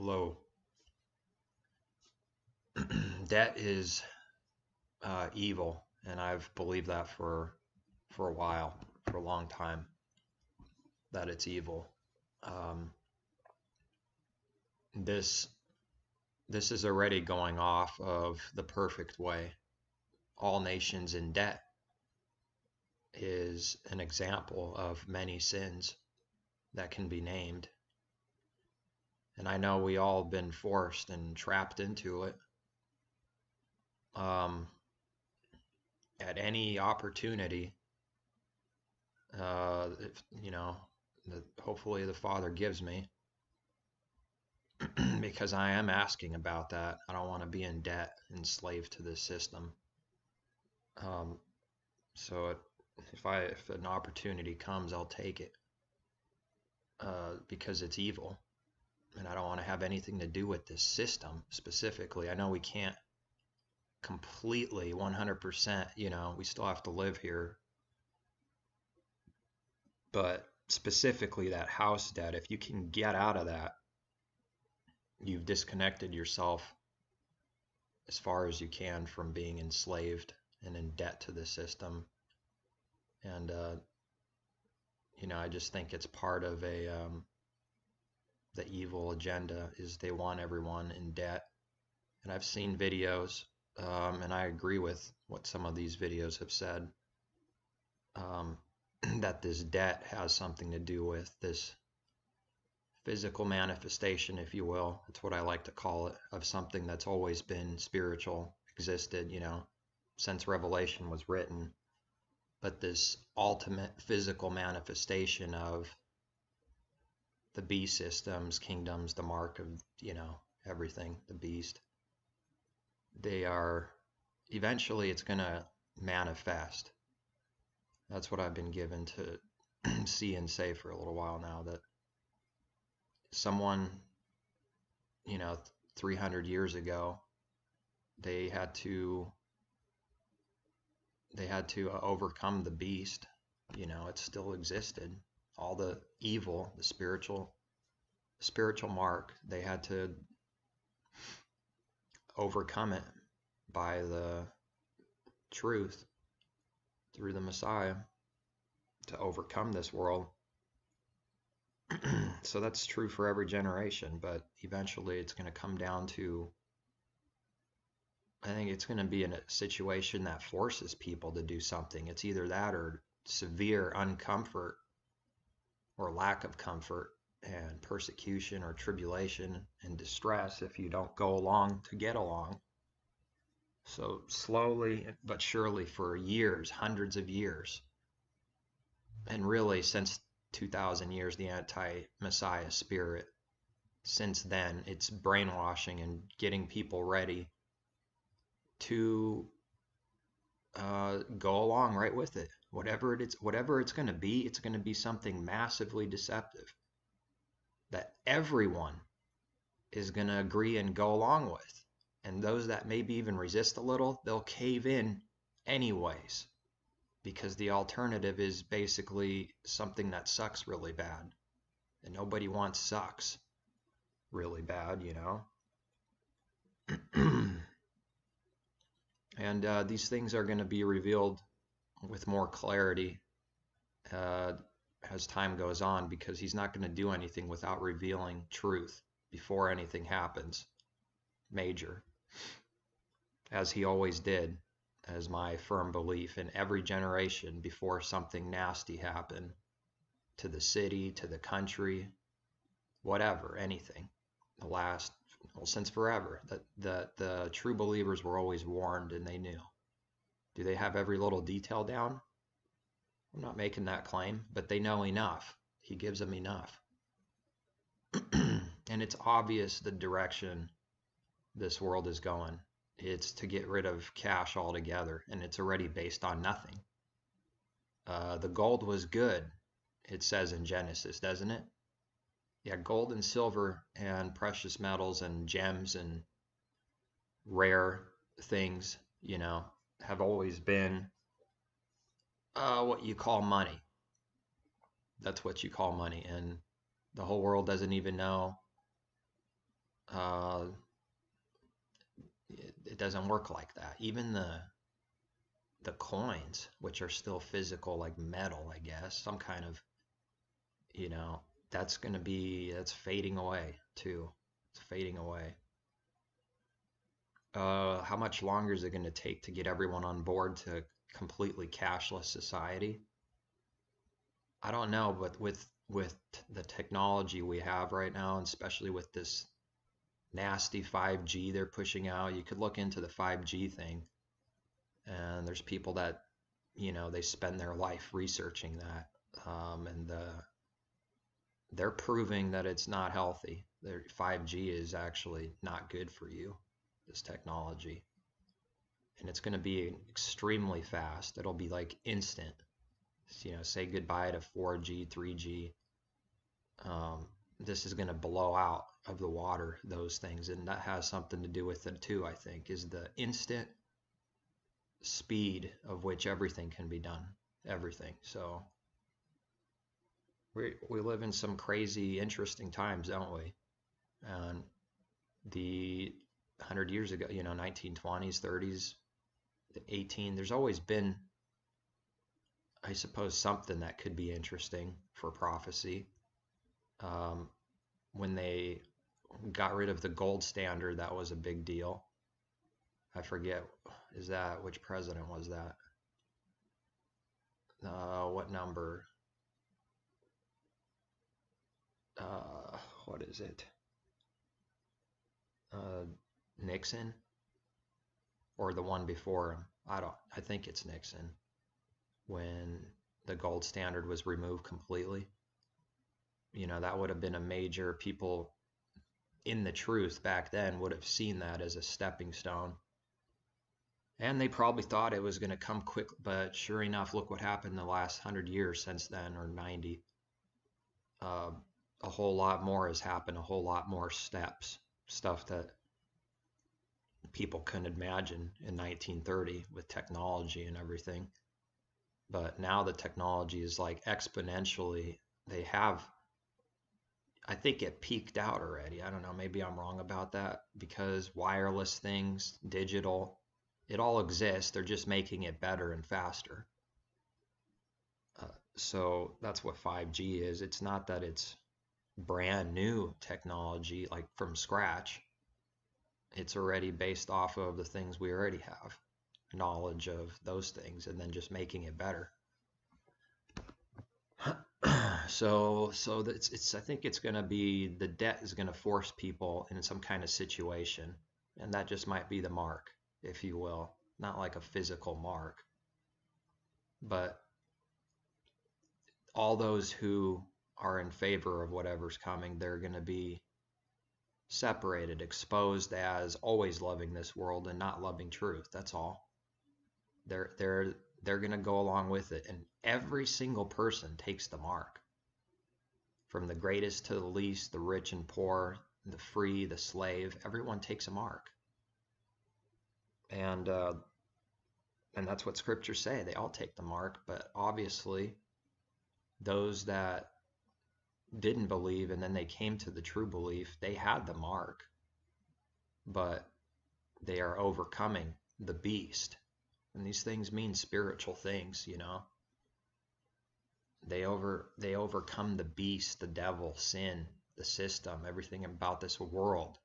Hello. Debt is evil, and I've believed that for a while, for a long time, that it's evil. Um, this this is already going off of the perfect way. All nations in debt is an example of many sins that can be named. And I know we all been forced and trapped into it. Um, at any opportunity, if, hopefully the Father gives me, because I am asking about that. I don't want to be in debt, enslaved to this system. Um, so if an opportunity comes, I'll take it because it's evil, and I don't want to have anything to do with this system specifically. I know we can't completely 100%. We still have to live here, but specifically that house debt. If you can get out of that, you've disconnected yourself as far as you can from being enslaved and in debt to the system. And I just think it's part of the evil agenda is they want everyone in debt. And I've seen videos, and I agree with what some of these videos have said, that this debt has something to do with this physical manifestation, if you will. It's what I like to call it, of something that's always been spiritual, existed, since Revelation was written. But this ultimate physical manifestation of the beast systems, kingdoms, the mark of, everything, the beast, they are, eventually it's going to manifest. That's what I've been given to see and say for a little while now, that someone, 300 years ago, they had to overcome the beast. It still existed. All the evil, the spiritual mark, they had to overcome it by the truth through the Messiah to overcome this world. So that's true for every generation, but eventually it's going to come down to, I think it's going to be in a situation that forces people to do something. It's either that or severe uncomfort or lack of comfort and persecution or tribulation and distress if you don't go along to get along. So slowly but surely, for years, hundreds of years, and really since 2,000 years, the anti-Messiah spirit, since then, it's brainwashing and getting people ready to go along right with it. Whatever it's going to be, it's going to be something massively deceptive that everyone is going to agree and go along with. And those that maybe even resist a little, they'll cave in anyways, because the alternative is basically something that sucks really bad. And nobody wants sucks really bad, And these things are going to be revealed with more clarity as time goes on, because he's not going to do anything without revealing truth before anything happens major, as he always did, as my firm belief, in every generation before something nasty happened to the city, to the country, whatever, anything. Since forever, the true believers were always warned, and they knew. Do they have every little detail down? I'm not making that claim, but they know enough. He gives them enough. And it's obvious the direction this world is going. It's to get rid of cash altogether, and it's already based on nothing. The gold was good, it says in Genesis, doesn't it? Yeah, gold and silver and precious metals and gems and rare things, have always been what you call money. That's what you call money, and the whole world doesn't even know Uh, it doesn't work like that. Even the coins, which are still physical, like metal, I guess, some kind of, you know, that's fading away too. It's fading away. How much longer is it going to take to get everyone on board to completely cashless society? I don't know, but with the technology we have right now, and especially with this nasty 5G they're pushing out, you could look into the 5G thing, and there's people that, they spend their life researching that, and they're proving that it's not healthy. Their 5G is actually not good for you, this technology, and it's going to be extremely fast. It'll be like instant. Say goodbye to 4G, 3G. This is going to blow out of the water those things, and that has something to do with it too, I think, is the instant speed of which everything can be done. Everything. So we live in some crazy, interesting times, don't we? And the 100 years ago, 1920s, 30s, 18, there's always been, I suppose, something that could be interesting for prophecy. When they got rid of the gold standard, that was a big deal. I forget, which president was that? What number? What is it? Nixon, or the one before him? I think it's Nixon, when the gold standard was removed completely. That would have been a major, people in the truth back then would have seen that as a stepping stone. And they probably thought it was going to come quick, but sure enough, look what happened the last 100 years since then, or 90. A whole lot more has happened, a whole lot more stuff that people couldn't imagine in 1930 with technology and everything. But now the technology is like exponentially, I think it peaked out already. I don't know, maybe I'm wrong about that, because wireless things, digital, it all exists. They're just making it better and faster. So that's what 5G is. It's not that it's brand new technology, like from scratch. It's already based off of the things we already have, knowledge of those things, and then just making it better. So I think it's going to be, the debt is going to force people in some kind of situation, and that just might be the mark, if you will. Not like a physical mark, but all those who are in favor of whatever's coming, they're going to be separated, exposed as always loving this world and not loving truth. That's all. They're going to go along with it, and every single person takes the mark, from the greatest to the least, the rich and poor, the free, the slave. Everyone takes a mark, and that's what scriptures say. They all take the mark, but obviously those that didn't believe and then they came to the true belief, they had the mark, but they are overcoming the beast. And these things mean spiritual things, They overcome the beast, the devil, sin, the system, everything about this world.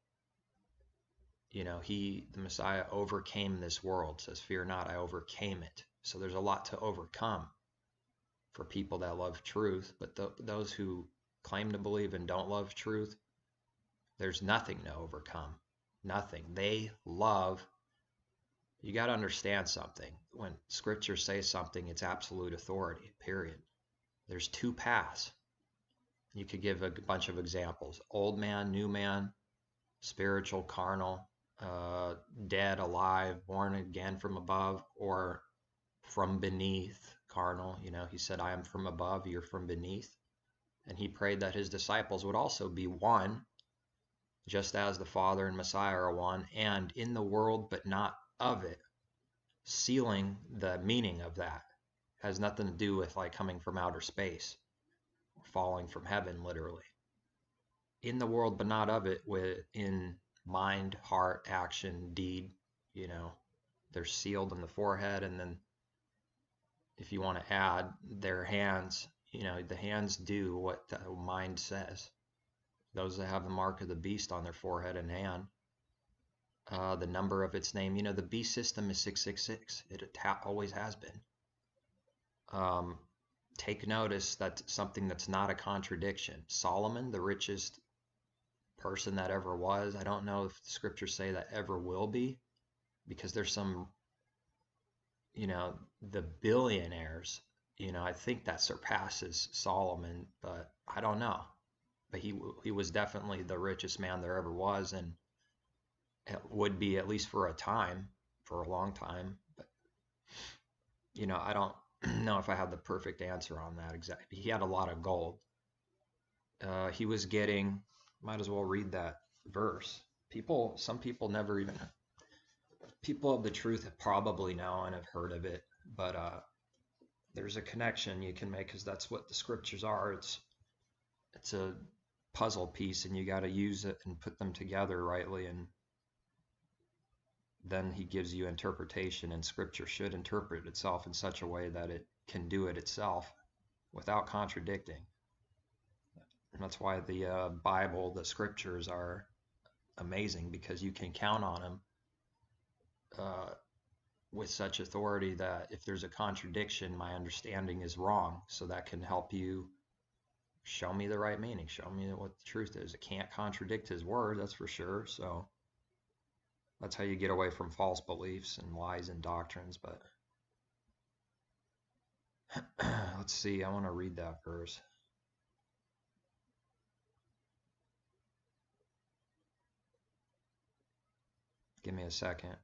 The Messiah overcame this world. Says, "Fear not, I overcame it." So there's a lot to overcome for people that love truth, but those who claim to believe and don't love truth, there's nothing to overcome. Nothing. They love. You got to understand something. When scriptures say something, it's absolute authority, period. There's two paths. You could give a bunch of examples: old man, new man, spiritual, carnal, dead, alive, born again from above, or from beneath, carnal. He said, "I am from above, you're from beneath." And he prayed that his disciples would also be one, just as the Father and Messiah are one, and in the world, but not of it. Sealing the meaning of that has nothing to do with like coming from outer space, falling from heaven, literally. in the world, but not of it, in mind, heart, action, deed. You know, they're sealed in the forehead, and then if you want to add their hands, you know, the hands do what the mind says. Those that have the mark of the beast on their forehead and hand, the number of its name, you know, the beast system is 666. It always has been. Take notice that something that's not a contradiction. Solomon, the richest person that ever was, I don't know if the scriptures say that ever will be, because there's some, you know, the billionaires, you know, I think that surpasses Solomon, but I don't know. But he was definitely the richest man there ever was, and it would be, at least for a time, for a long time. But you know, I don't know if I have the perfect answer on that exactly. He had a lot of gold. He was getting, might as well read that verse. Some people never even, people of the truth probably know and have heard of it, but there's a connection you can make, because that's what the scriptures are. It's a puzzle piece, and you got to use it and put them together rightly, and then he gives you interpretation, and scripture should interpret itself in such a way that it can do it itself without contradicting. And that's why the Bible, the scriptures, are amazing, because you can count on them with such authority that if there's a contradiction, my understanding is wrong. So that can help you show me the right meaning, show me what the truth is. It can't contradict his word, that's for sure. So that's how you get away from false beliefs and lies and doctrines. But let's see, I want to read that verse. Give me a second.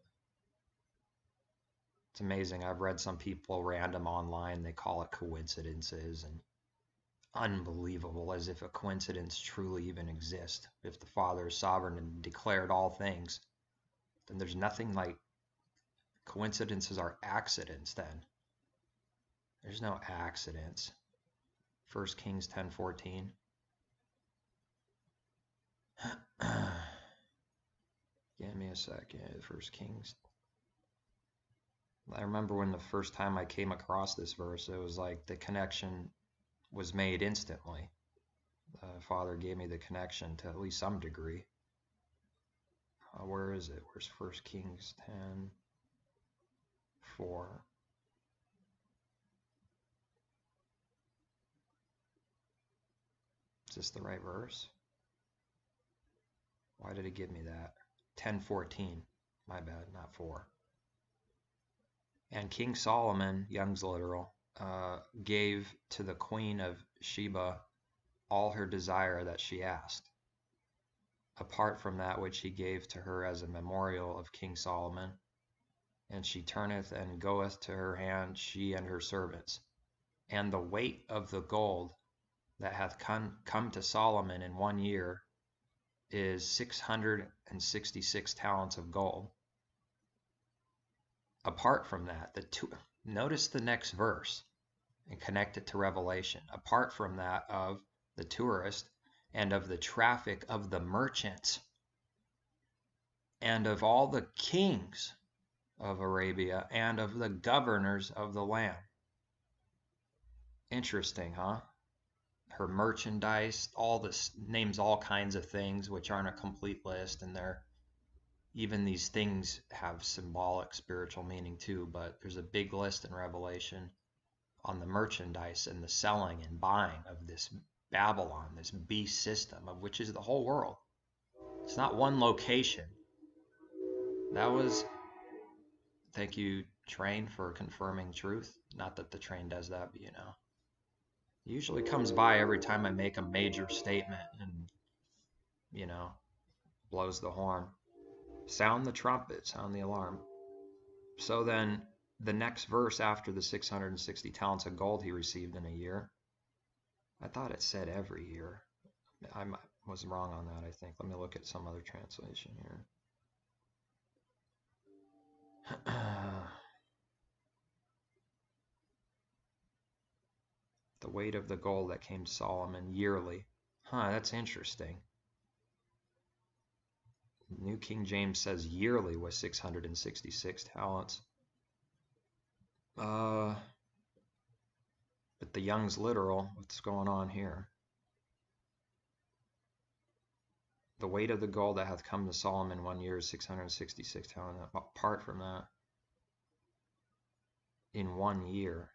It's amazing. I've read some people random online, they call it coincidences, and unbelievable, as if a coincidence truly even exists. If the Father is sovereign and declared all things, then there's nothing like coincidences are accidents. Then there's no accidents. 1 Kings 10:14. Give me a second. 1 Kings. I remember when the first time I came across this verse, it was like the connection was made instantly. The Father gave me the connection to at least some degree. Where is it? Where's 1 Kings 10:4? Is this the right verse? Why did it give me that? 10:14. My bad, not 4. And King Solomon, Young's literal, gave to the queen of Sheba all her desire that she asked, apart from that which he gave to her as a memorial of King Solomon. And she turneth and goeth to her hand, she and her servants. And the weight of the gold that hath come to Solomon in 1 year is 666 talents of gold. Apart from that, notice the next verse and connect it to Revelation. Apart from that, of the tourist and of the traffic of the merchants and of all the kings of Arabia and of the governors of the land. Interesting, huh? Her merchandise, all this names all kinds of things, which aren't a complete list, and even these things have symbolic spiritual meaning too, but there's a big list in Revelation on the merchandise and the selling and buying of this Babylon, this beast system, of which is the whole world. It's not one location. That was, thank you, train, for confirming truth. Not that the train does that, but you know. It usually comes by every time I make a major statement and, you know, blows the horn. Sound the trumpet, sound the alarm. So then the next verse after the 660 talents of gold he received in a year, I thought it said every year. I was wrong on that, I think. Let me look at some other translation here. The weight of the gold that came to Solomon yearly. Huh, that's interesting. New King James says yearly was 666 talents. But the Young's literal, what's going on here? The weight of the gold that hath come to Solomon 1 year is 666 talents. Apart from that, in 1 year,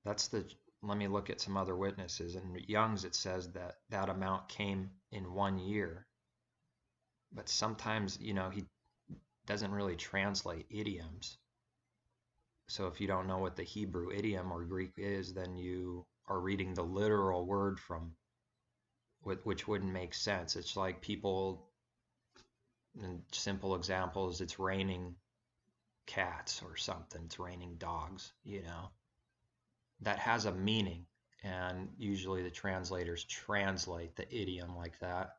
that's the, let me look at some other witnesses. In Young's it says that that amount came in 1 year. But sometimes, he doesn't really translate idioms. So if you don't know what the Hebrew idiom or Greek is, then you are reading the literal word from, which wouldn't make sense. It's like people, in simple examples, it's raining cats or something. It's raining dogs, That has a meaning. And usually the translators translate the idiom like that.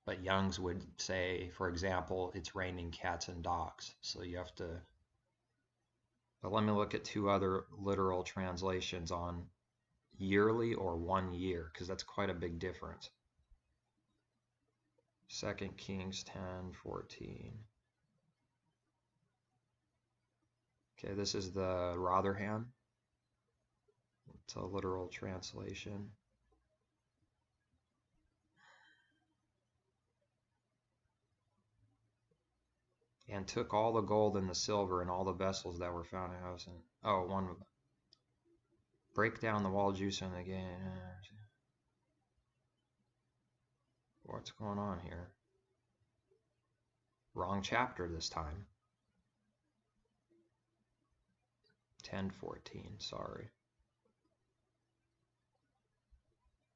But Young's would say, for example, it's raining cats and dogs. So you have to, but let me look at 2 other literal translations on yearly or 1 year, because that's quite a big difference. 2 Kings 10:14. Okay, this is the Rotherham. It's a literal translation. And took all the gold and the silver and all the vessels that were found in the house. And, break down the wall, juice and again. What's going on here? Wrong chapter this time. 10:14, sorry.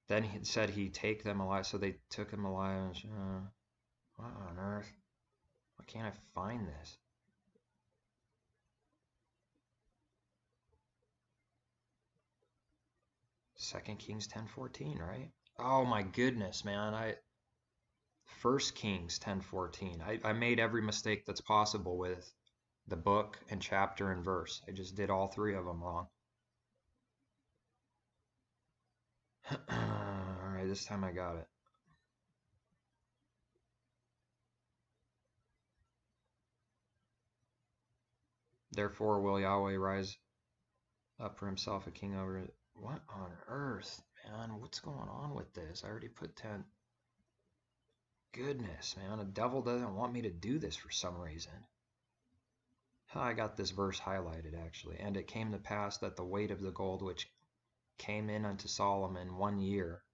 Then he said he take them alive, so they took him alive. And, what on earth? Why can't I find this? Second Kings 10:14, right? Oh my goodness, man! 1 Kings 10:14. I made every mistake that's possible with the book and chapter and verse. I just did all 3 of them wrong. All right, this time I got it. Therefore will Yahweh rise up for himself a king over it. What on earth, man? What's going on with this? I already put 10. Goodness, man. The devil doesn't want me to do this for some reason. I got this verse highlighted, actually. And it came to pass that the weight of the gold which came in unto Solomon 1 year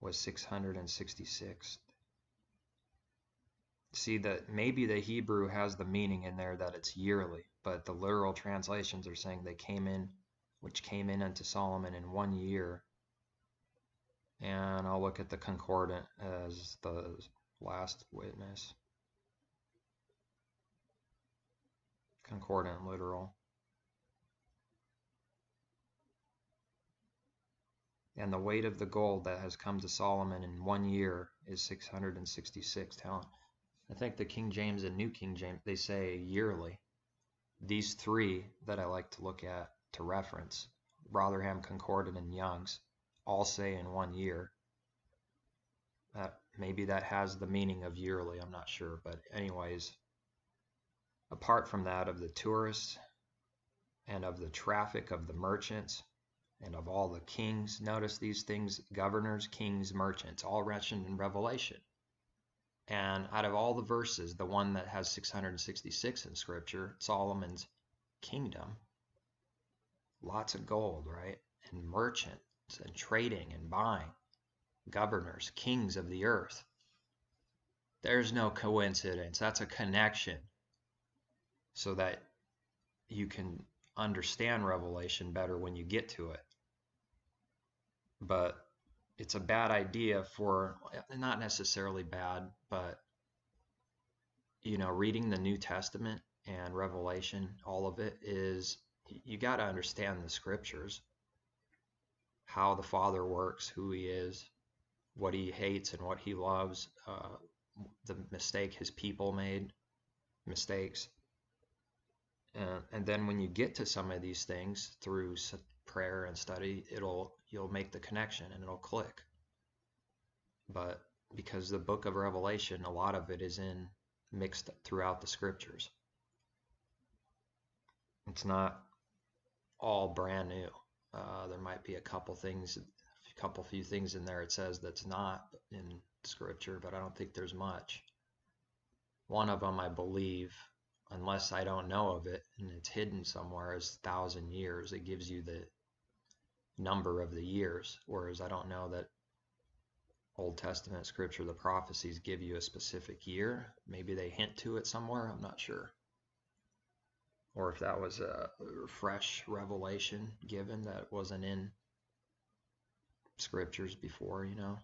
was 666. See, that maybe the Hebrew has the meaning in there that it's yearly, but the literal translations are saying they came in, which came in unto Solomon in 1 year. And I'll look at the concordant as the last witness. Concordant literal. And the weight of the gold that has come to Solomon in 1 year is 666 talents. I think the King James and New King James, they say yearly. These 3 that I like to look at to reference, Rotherham, Concordant, and Young's, all say in 1 year. Maybe that has the meaning of yearly, I'm not sure. But anyways, apart from that, of the tourists and of the traffic of the merchants and of all the kings, notice these things: governors, kings, merchants, all mentioned in Revelation. And out of all the verses, the one that has 666 in Scripture, Solomon's kingdom, lots of gold, right? And merchants and trading and buying, governors, kings of the earth. There's no coincidence. That's a connection so that you can understand Revelation better when you get to it. But it's a bad idea for, not necessarily bad, but, reading the New Testament and Revelation, all of it is, you got to understand the Scriptures, how the Father works, who he is, what he hates and what he loves, the mistake his people made, mistakes. And then when you get to some of these things through prayer and study, you'll make the connection and it'll click. But because the book of Revelation, a lot of it is mixed throughout the scriptures. It's not all brand new. There might be a couple few things in there it says that's not in scripture, but I don't think there's much. One of them, I believe, unless I don't know of it and it's hidden somewhere, is 1,000 years. It gives you the number of the years, whereas I don't know that Old Testament scripture, the prophecies, give you a specific year. Maybe they hint to it somewhere, I'm not sure. Or if that was a fresh revelation given that wasn't in scriptures before, you know.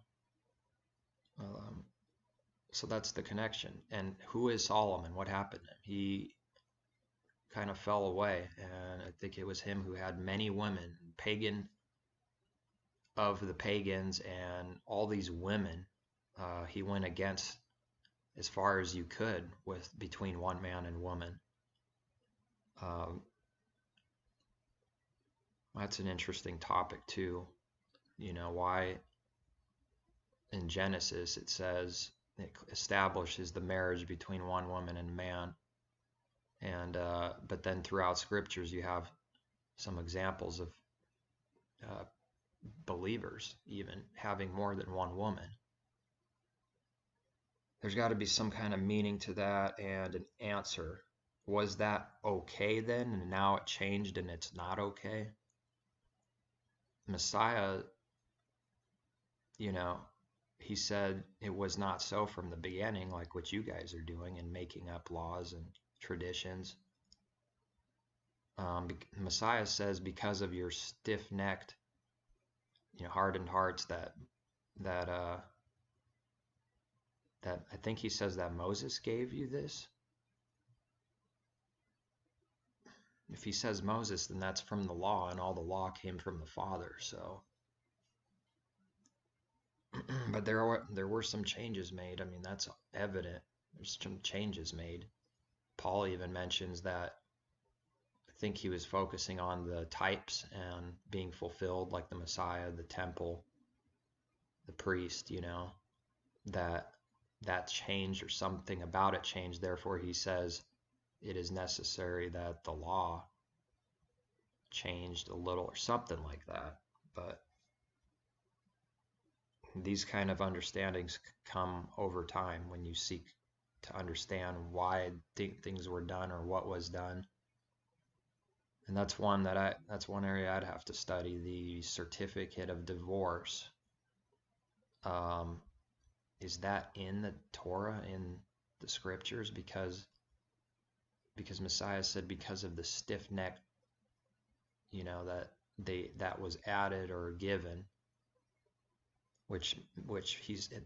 So that's the connection. And who is Solomon? What happened to him? He kind of fell away, and I think it was him who had many women, pagan of the pagans, and all these women he went against as far as you could with between one man and woman. That's an interesting topic too. You know, why in Genesis it says it establishes the marriage between one woman and man, and but then throughout scriptures you have some examples of believers even having more than one woman. There's got to be some kind of meaning to that and an answer. Was that okay then, and now it changed and it's not okay? Messiah, you know, he said it was not so from the beginning, like what you guys are doing and making up laws and traditions. Messiah says because of your stiff-necked, you know, hardened hearts that I think he says that Moses gave you this. If he says Moses, then that's from the law, and all the law came from the Father. So, but there were some changes made. I mean, that's evident. There's some changes made. Paul even mentions that. I think he was focusing on the types and being fulfilled, like the Messiah, the temple, the priest. You know, that changed, or something about it changed. Therefore, he says it is necessary that the law changed a little, or something like that. But these kind of understandings come over time when you seek to understand why things were done or what was done. And that's one area I'd have to study, the certificate of divorce. Is that in the Torah, in the scriptures? Because Messiah said because of the stiff neck, you know, that was added or given, which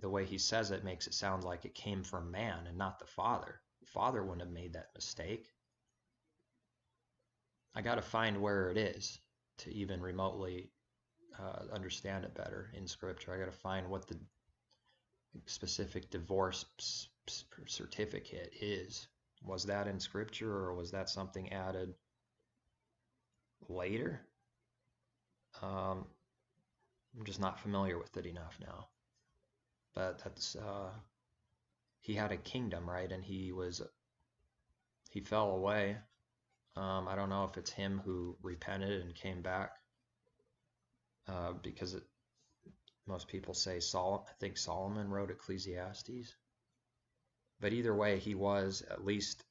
the way he says it makes it sound like it came from man and not the Father. The Father wouldn't have made that mistake. I got to find where it is to even remotely understand it better in scripture. I got to find what the specific divorce certificate is. Was that in scripture, or was that something added later? I'm just not familiar with it enough now. But that's he had a kingdom, right? And he fell away. I don't know if it's him who repented and came back, because most people say I think Solomon wrote Ecclesiastes. But either way, he was at least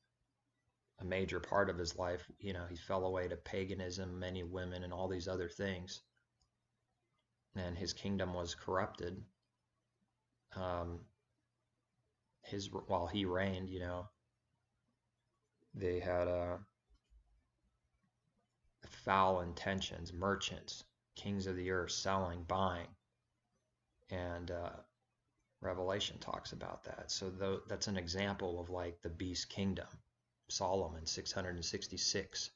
a major part of his life. You know, he fell away to paganism, many women, and all these other things. And his kingdom was corrupted. While he reigned, you know, they had foul intentions, merchants, kings of the earth, selling, buying. And Revelation talks about that. So that's an example of like the beast kingdom. Solomon, 666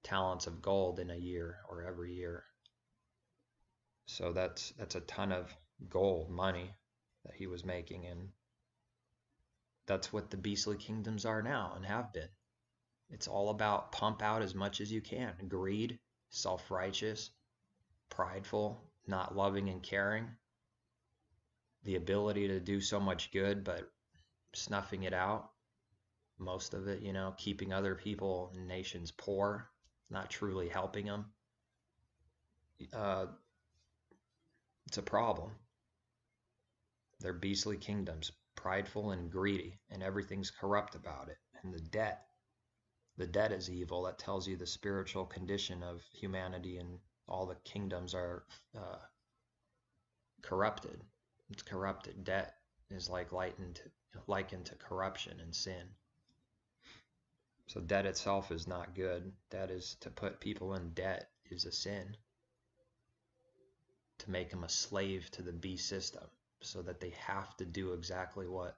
talents of gold in a year, or every year. So that's a ton of gold, money that he was making, and that's what the beastly kingdoms are now and have been. It's all about pump out as much as you can. Greed, self-righteous, prideful, not loving and caring. the ability to do so much good, but snuffing it out, most of it, keeping other people and nations poor, not truly helping them. It's a problem. They're beastly kingdoms, prideful and greedy, and everything's corrupt about it. And the debt is evil. That tells you the spiritual condition of humanity, and all the kingdoms are corrupted. It's corrupted. Debt is likened to corruption and sin. So debt itself is not good. That is, to put people in debt is a sin. To make them a slave to the beast system, so that they have to do exactly what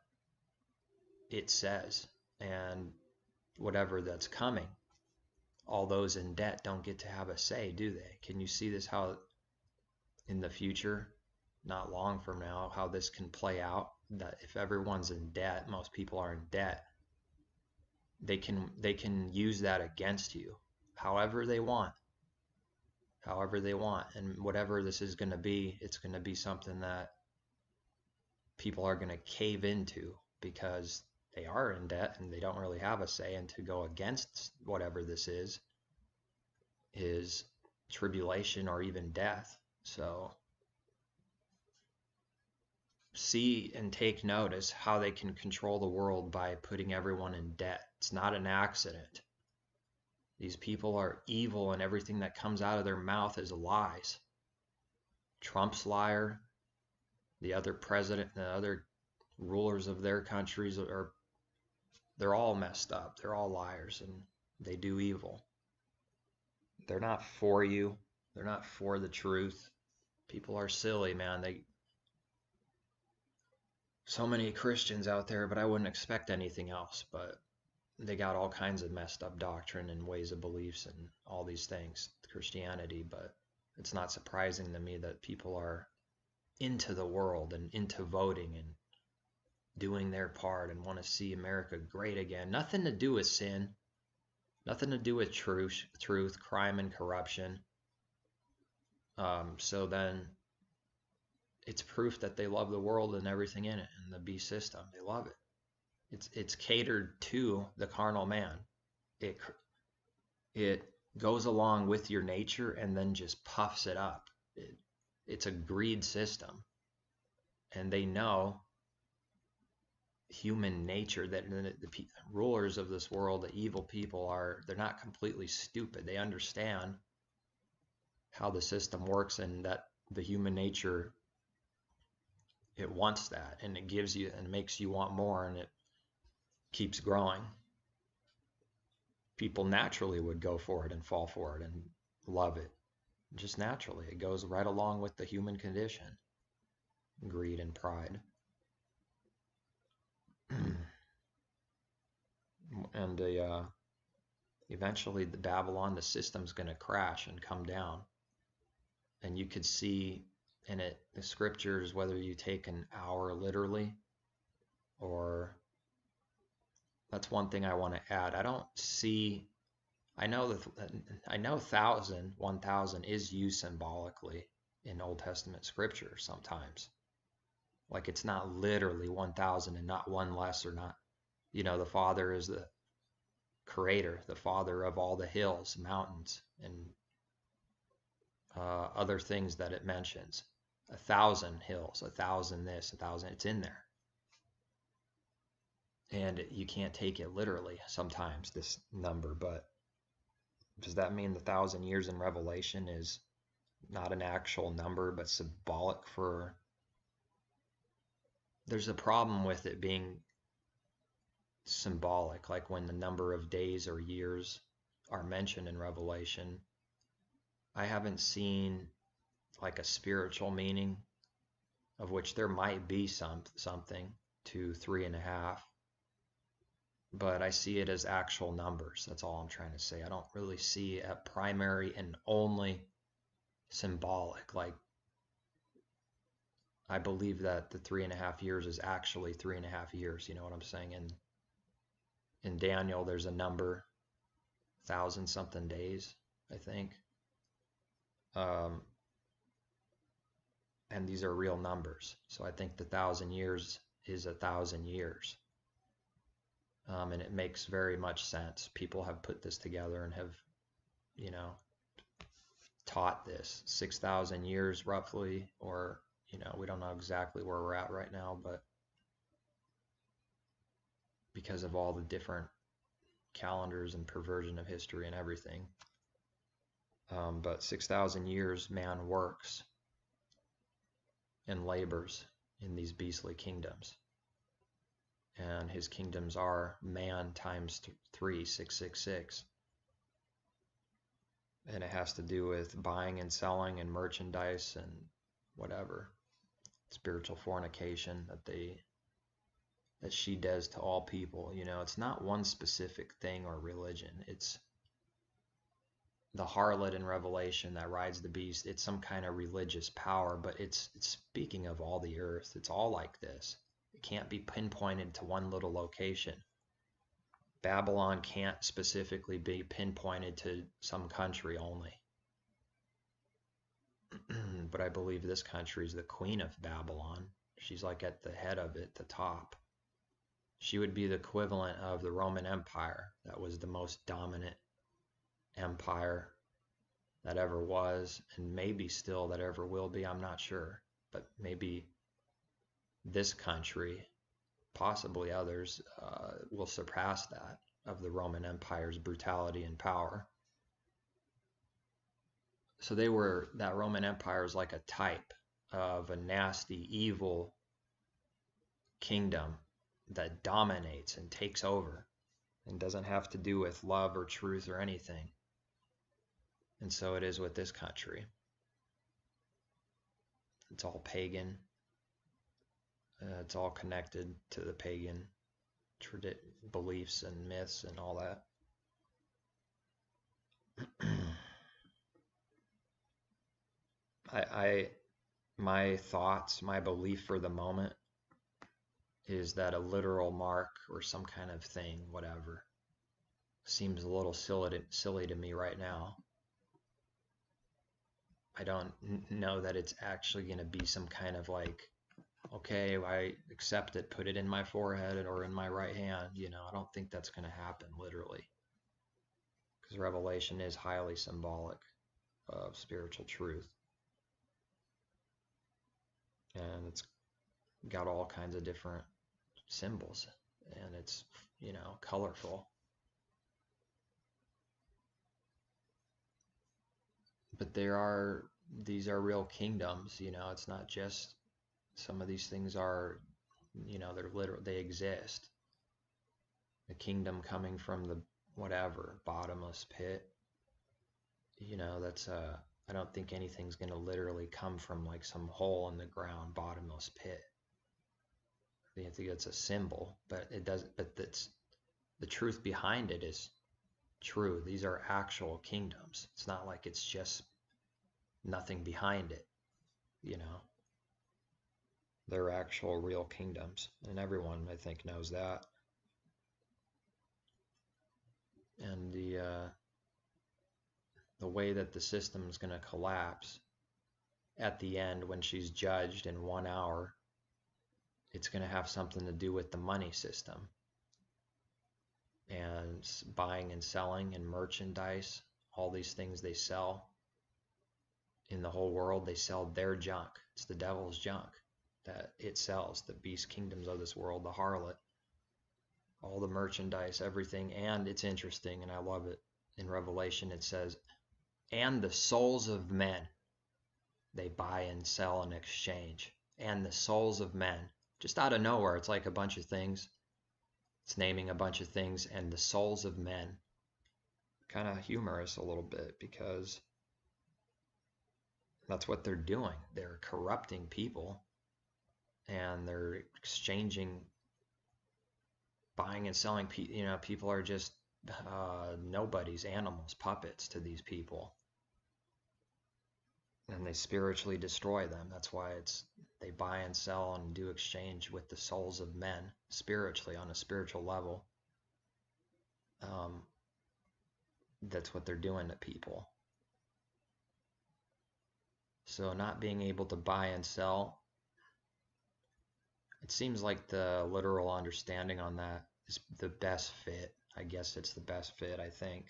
it says. And whatever that's coming, all those in debt don't get to have a say, do they? Can you see this, how in the future, not long from now, how this can play out? That if everyone's in debt, most people are in debt, they can use that against you however they want. And whatever this is going to be, it's going to be something that people are going to cave into, because they are in debt and they don't really have a say. And to go against whatever this is tribulation or even death. So see and take notice how they can control the world by putting everyone in debt. It's not an accident. These people are evil, and everything that comes out of their mouth is lies. Trump's liar, the other president, the other rulers of their countries they're all messed up. They're all liars, and they do evil. They're not for you. They're not for the truth. People are silly, man. So many Christians out there, but I wouldn't expect anything else. But they got all kinds of messed up doctrine and ways of beliefs and all these things, Christianity. But it's not surprising to me that people are into the world and into voting and doing their part and want to see America great again. Nothing to do with sin, nothing to do with truth, crime, and corruption. So then it's proof that they love the world and everything in it, and the beast system. They love it. It's catered to the carnal man. It goes along with your nature and then just puffs it up. It's a greed system, and they know human nature, that the rulers of this world, the evil people, they're not completely stupid. They understand how the system works, and that the human nature, it wants that, and it gives you and makes you want more, and it keeps growing. People naturally would go for it and fall for it and love it. Just naturally. It goes right along with the human condition. Greed and pride. And eventually the Babylon, the system's going to crash and come down. And you could see in it, the scriptures, whether you take an hour literally, or that's one thing I want to add. I don't see, I know 1,000 is used symbolically in Old Testament scripture sometimes. Like it's not literally 1,000 and not one less, or not, the Father is the creator, the Father of all the hills, mountains, and other things that it mentions. 1,000 hills, 1,000 this, 1,000, it's in there. And you can't take it literally sometimes, this number, but does that mean the 1,000 years in Revelation is not an actual number, but symbolic for... There's a problem with it being symbolic, like when the number of days or years are mentioned in Revelation. I haven't seen like a spiritual meaning, of which there might be something to 3.5, but I see it as actual numbers. That's all I'm trying to say. I don't really see a primary and only symbolic. Like, I believe that the 3.5 years is actually 3.5 years. You know what I'm saying? And in Daniel, there's a number, 1,000 something days, I think. and these are real numbers. So I think the 1,000 years is 1,000 years. And it makes very much sense. People have put this together and have, you know, taught this 6,000 years roughly, or, you know, we don't know exactly where we're at right now, but because of all the different calendars and perversion of history and everything. But 6,000 years man works and labors in these beastly kingdoms. And his kingdoms are man times 3, 666. And it has to do with buying and selling and merchandise and whatever. Spiritual fornication that she does to all people. You know, it's not one specific thing or religion. It's the harlot in Revelation that rides the beast. It's some kind of religious power, but it's speaking of all the earth. It's all like this. It can't be pinpointed to one little location. Babylon can't specifically be pinpointed to some country only. But I believe this country is the queen of Babylon. She's like at the head of it, the top. She would be the equivalent of the Roman Empire. That was the most dominant empire that ever was, and maybe still that ever will be. I'm not sure. But maybe this country, possibly others, will surpass that of the Roman Empire's brutality and power. So that Roman Empire is like a type of a nasty, evil kingdom that dominates and takes over and doesn't have to do with love or truth or anything. And so it is with this country. It's all pagan. It's all connected to the pagan beliefs and myths and all that. My thoughts, my belief for the moment is that a literal mark or some kind of thing, whatever, seems a little silly to me right now. I don't know that it's actually going to be some kind of like, okay, I accept it, put it in my forehead or in my right hand. You know, I don't think that's going to happen literally. Because Revelation is highly symbolic of spiritual truth. And it's got all kinds of different symbols. And it's, you know, colorful. But these are real kingdoms, you know, it's not just, some of these things are, you know, they exist. The kingdom coming from the whatever, bottomless pit, you know, that's I don't think anything's going to literally come from like some hole in the ground, bottomless pit. I think that's a symbol, but that's the truth behind it is true. These are actual kingdoms. It's not like it's just nothing behind it, you know. They're actual real kingdoms, and everyone I think knows that. And the way that the system is going to collapse at the end when she's judged in 1 hour, it's going to have something to do with the money system and buying and selling and merchandise, all these things they sell in the whole world. They sell their junk. It's the devil's junk that it sells, the beast kingdoms of this world, the harlot, all the merchandise, everything. And it's interesting, and I love it. In Revelation it says, and the souls of men they buy and sell and exchange. And the souls of men, just out of nowhere, it's like a bunch of things. It's naming a bunch of things, and the souls of men. Kind of humorous a little bit, because that's what they're doing. They're corrupting people, and they're exchanging, buying and selling. You know, people are just nobodies, animals, puppets to these people, and they spiritually destroy them. That's why they buy and sell and do exchange with the souls of men spiritually, on a spiritual level. That's what they're doing to people. So not being able to buy and sell, it seems like the literal understanding on that is the best fit. I guess it's the best fit, I think.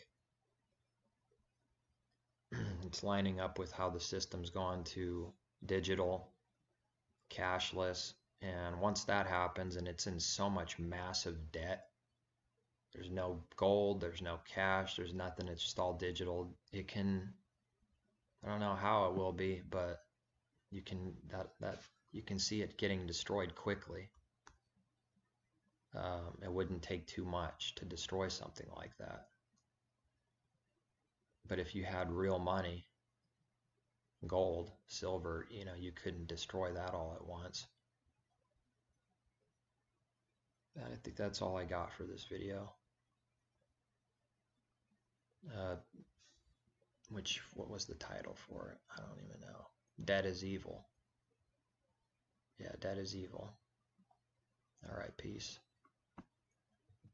It's lining up with how the system's gone to digital, cashless, and once that happens and it's in so much massive debt, there's no gold, there's no cash, there's nothing, it's just all digital. It can, I don't know how it will be, but you can you can see it getting destroyed quickly. It wouldn't take too much to destroy something like that. But if you had real money, gold, silver, you couldn't destroy that all at once. I think that's all I got for this video. What was the title for it? I don't even know. Debt is evil. Yeah, debt is evil. All right, peace.